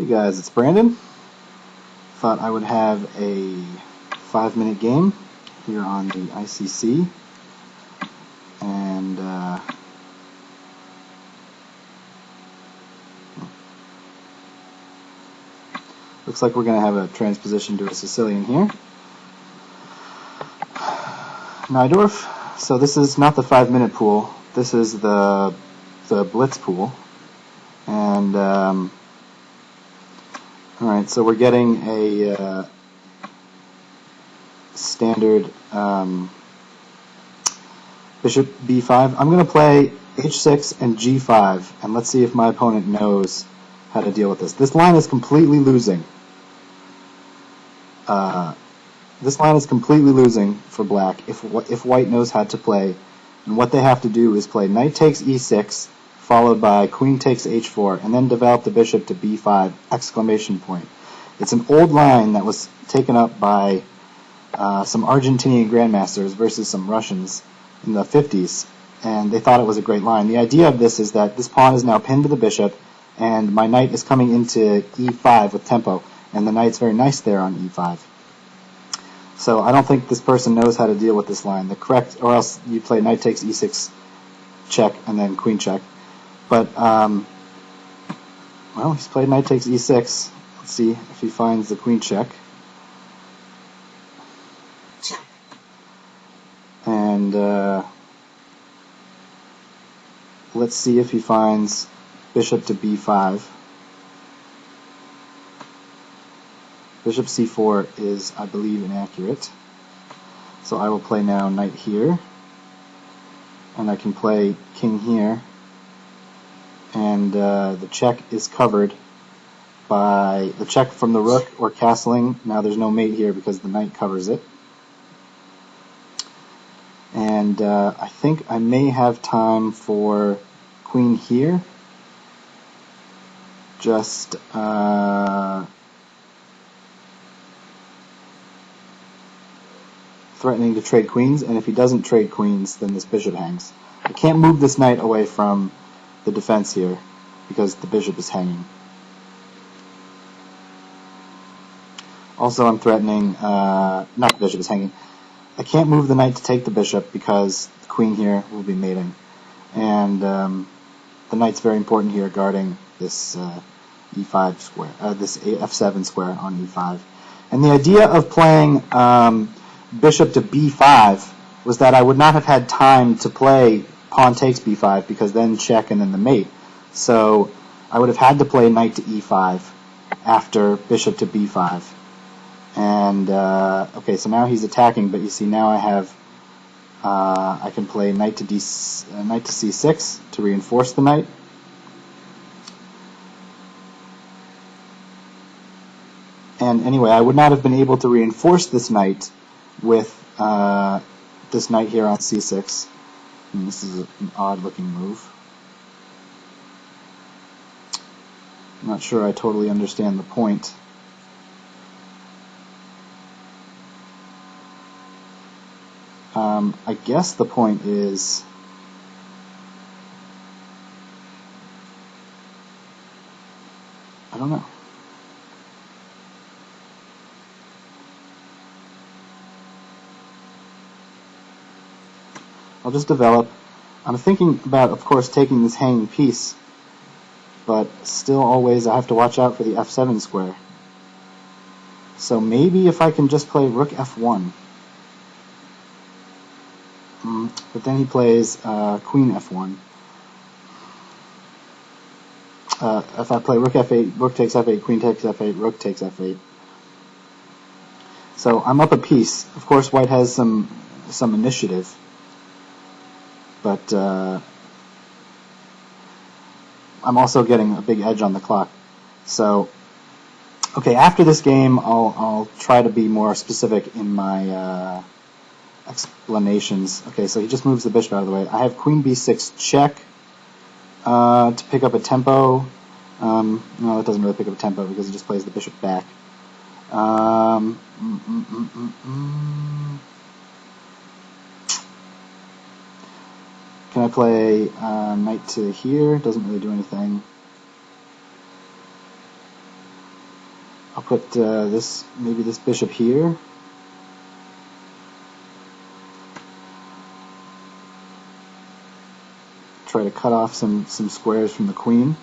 Hey guys, it's Brandon. Thought I would have a 5-minute game here on the ICC, and looks like we're going to have a transposition to a Sicilian here. Najdorf. So this is not the 5-minute pool. This is the Blitz pool, and alright, so we're getting a standard bishop b5. I'm going to play h6 and g5, and let's see if my opponent knows how to deal with this. This line is completely losing. This line is completely losing for black if white knows how to play. And what they have to do is play knight takes e6, followed by queen takes h4, and then develop the bishop to b5, exclamation point. It's an old line that was taken up by some Argentinian grandmasters versus some Russians in the 50s, and they thought it was a great line. The idea of this is that this pawn is now pinned to the bishop, and my knight is coming into e5 with tempo, and the knight's very nice there on e5. So I don't think this person knows how to deal with this line. The correct, or else you play knight takes e6, check, and then queen check. But, well, he's played knight takes e6. Let's see if he finds the queen check. And let's see if he finds bishop to b5. Bishop c4 is, I believe, inaccurate. So I will play now knight here, and I can play king here, and the check is covered by the check from the rook or castling. Now there's no mate here because the knight covers it. And I think I may have time for queen here. Just threatening to trade queens, and if he doesn't trade queens, then this bishop hangs. I can't move this knight away from the defense here because the bishop is hanging. Also, I'm threatening, not the bishop is hanging. I can't move the knight to take the bishop because the queen here will be mating, and the knight's very important here guarding this e5 square, this f7 square on e5. And the idea of playing bishop to b5 was that I would not have had time to play pawn takes b5 because then check and then the mate. So I would have had to play knight to e5 after bishop to b5. And okay, so now he's attacking, but you see now I have I can play knight to c6 to reinforce the knight. And anyway, I would not have been able to reinforce this knight with this knight here on c6. And this is an odd-looking move. I'm not sure I totally understand the point. I guess the point is I don't know. I'll just develop. I'm thinking about, of course, taking this hanging piece, but still always I have to watch out for the f7 square. So maybe if I can just play rook f1. But then he plays queen f1. If I play rook f8, rook takes f8, queen takes f8, rook takes f8. So I'm up a piece. Of course, white has some initiative, but I'm also getting a big edge on the clock. So, okay, after this game, I'll try to be more specific in my explanations. Okay, so he just moves the bishop out of the way. I have queen b6 check to pick up a tempo. No, that doesn't really pick up a tempo because he just plays the bishop back. Can I play knight to here? Doesn't really do anything. I'll put maybe this bishop here. Try to cut off some squares from the queen.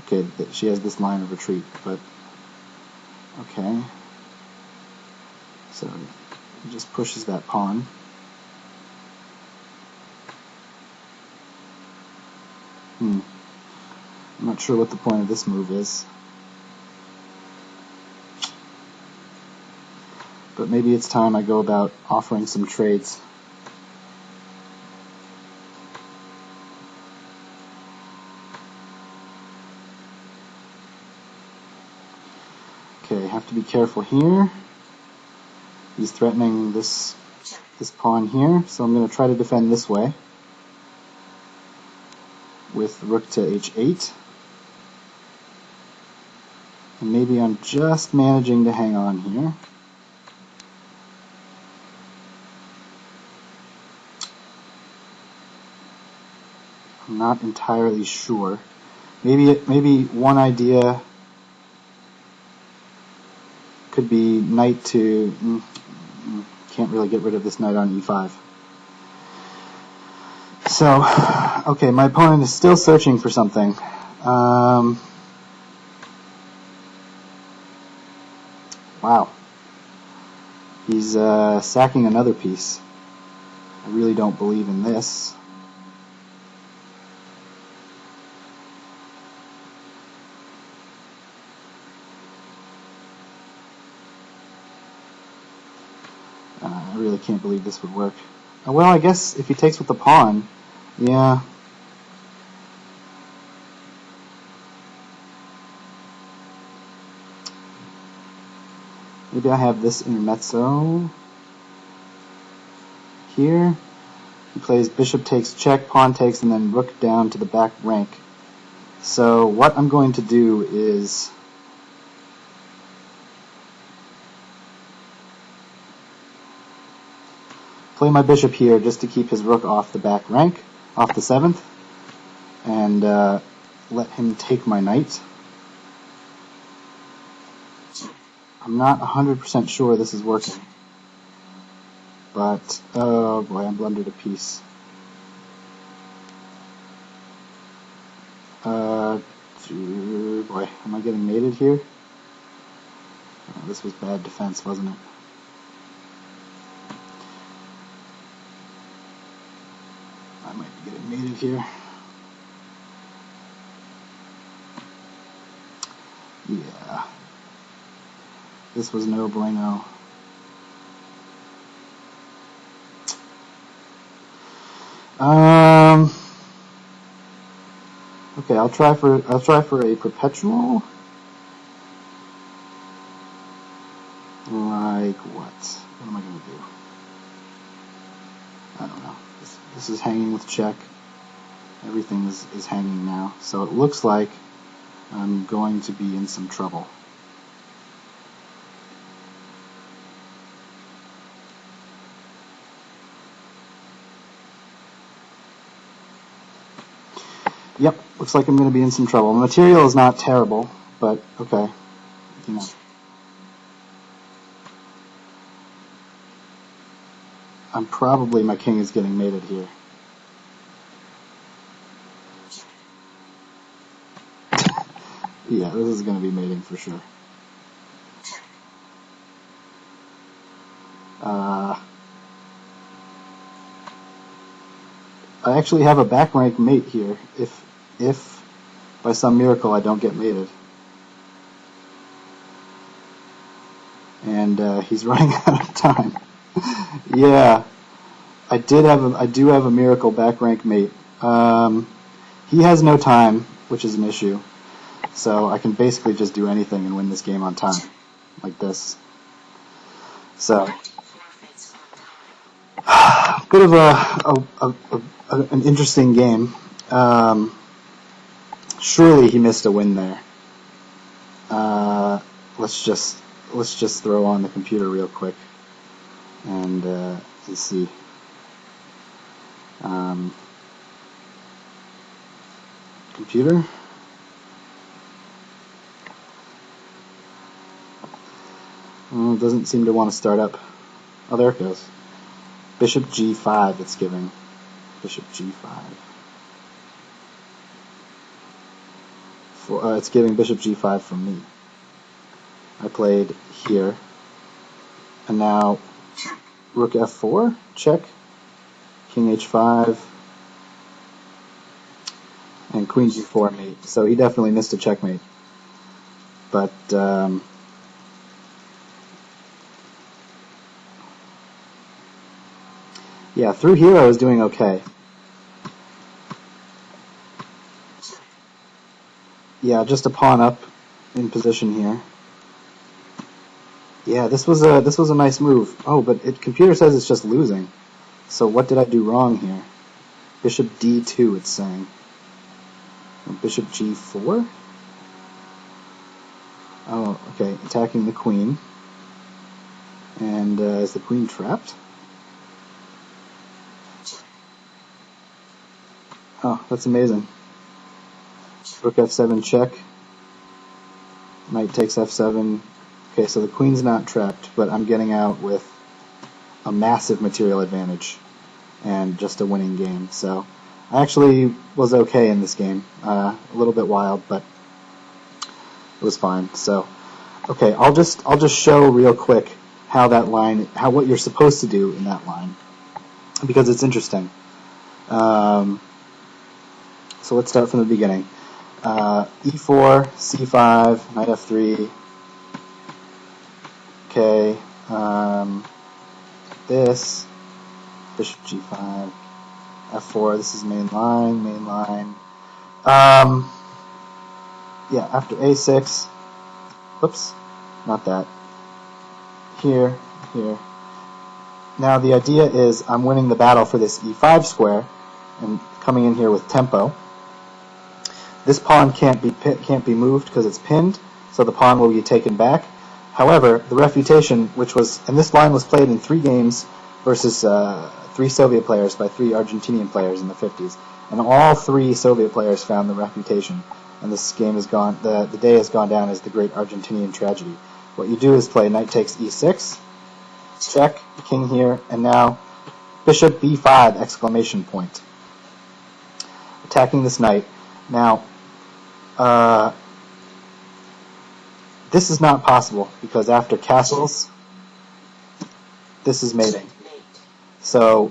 Okay, she has this line of retreat, but okay. So he just pushes that pawn. I'm not sure what the point of this move is. But maybe it's time I go about offering some trades. Okay, have to be careful here. He's threatening this pawn here, so I'm going to try to defend this way with rook to h8. And maybe I'm just managing to hang on here. I'm not entirely sure. Maybe one idea could be knight to... can't really get rid of this knight on e5. So, okay, my opponent is still searching for something. Wow. He's sacking another piece. I really don't believe in this. I really can't believe this would work. Well, I guess if he takes with the pawn, yeah. Maybe I have this intermezzo here. He plays bishop takes check, pawn takes, and then rook down to the back rank. So what I'm going to do is play my bishop here just to keep his rook off the back rank, off the 7th, and let him take my knight. I'm not 100% sure this is working, but oh boy, I blundered a piece. Boy, am I getting mated here? Oh, this was bad defense, wasn't it? I might be getting mated here. Yeah. This was no bueno. Okay, I'll try for a perpetual. Like what? What am I gonna do? I don't know. This is hanging with check. Everything is hanging now. So it looks like I'm going to be in some trouble. Yep, looks like I'm going to be in some trouble. The material is not terrible, but okay, you know. My king is getting mated here. Yeah, this is going to be mating for sure. I actually have a back rank mate here, if by some miracle I don't get mated. And he's running out of time. Yeah, I do have a miracle back rank mate. He has no time, which is an issue. So I can basically just do anything and win this game on time, like this. So, bit of an interesting game. Surely he missed a win there. Let's just throw on the computer real quick and see. Computer. Doesn't seem to want to start up. Oh, there it goes. Bishop g5 it's giving. Bishop g5. It's giving bishop g5 from me. I played here. And now rook f4, check. King h5. And queen g4 mate. So he definitely missed a checkmate. But yeah, through here I was doing okay. Yeah, just a pawn up in position here. Yeah, this was a nice move. Oh, but computer says it's just losing. So what did I do wrong here? Bishop d2 it's saying. Bishop g4? Oh, okay, attacking the queen. And is the queen trapped? Oh, that's amazing. Rook f7 check. Knight takes f7. Okay, so the queen's not trapped, but I'm getting out with a massive material advantage and just a winning game. So I actually was okay in this game. A little bit wild, but it was fine. So okay, I'll just show real quick how that line, what you're supposed to do in that line, because it's interesting. So let's start from the beginning. E4, C5, knight F3. Okay, this, bishop G5, F4. This is main line. Yeah, after A6. Whoops, not that. Here. Now the idea is I'm winning the battle for this E5 square and coming in here with tempo. This pawn can't be moved because it's pinned, so the pawn will be taken back. However, the refutation, and this line was played in 3 games versus 3 Soviet players by 3 Argentinian players in the 50s, and all 3 Soviet players found the refutation, and this game is gone. The day has gone down as the great Argentinian tragedy. What you do is play knight takes e6, check, king here, and now bishop b5 exclamation point, attacking this knight. Now. This is not possible because after castles, this is mating. So,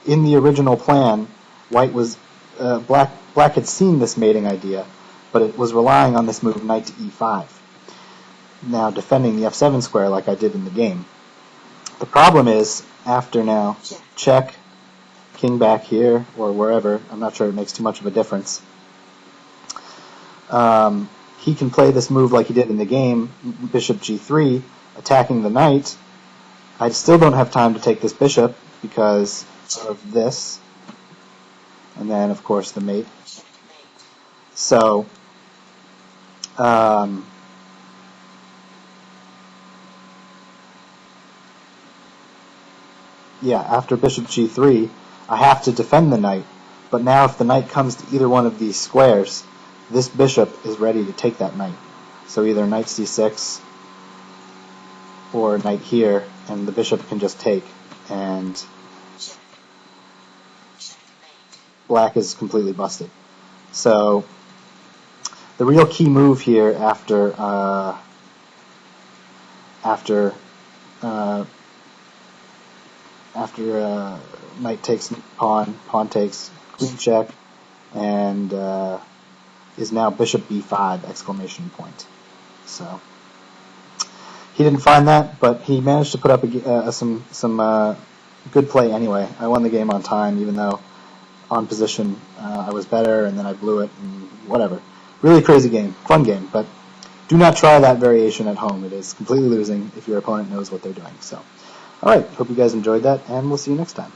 in the original plan, white was black had seen this mating idea, but it was relying on this move knight to e5. Now defending the f7 square like I did in the game. The problem is after now check, king back here or wherever. I'm not sure it makes too much of a difference. He can play this move like he did in the game, bishop g3, attacking the knight. I still don't have time to take this bishop because of this, and then of course the mate. So, yeah, after bishop g3, I have to defend the knight, but now if the knight comes to either one of these squares, this bishop is ready to take that knight. So either knight c6 or knight here, and the bishop can just take, and black is completely busted. So the real key move here after knight takes pawn takes, queen check, and is now bishop b5 exclamation point. So he didn't find that, but he managed to put up some good play anyway. I won the game on time, even though on position I was better, and then I blew it, and whatever. Really crazy game, fun game, but do not try that variation at home. It is completely losing if your opponent knows what they're doing. So, all right, hope you guys enjoyed that, and we'll see you next time.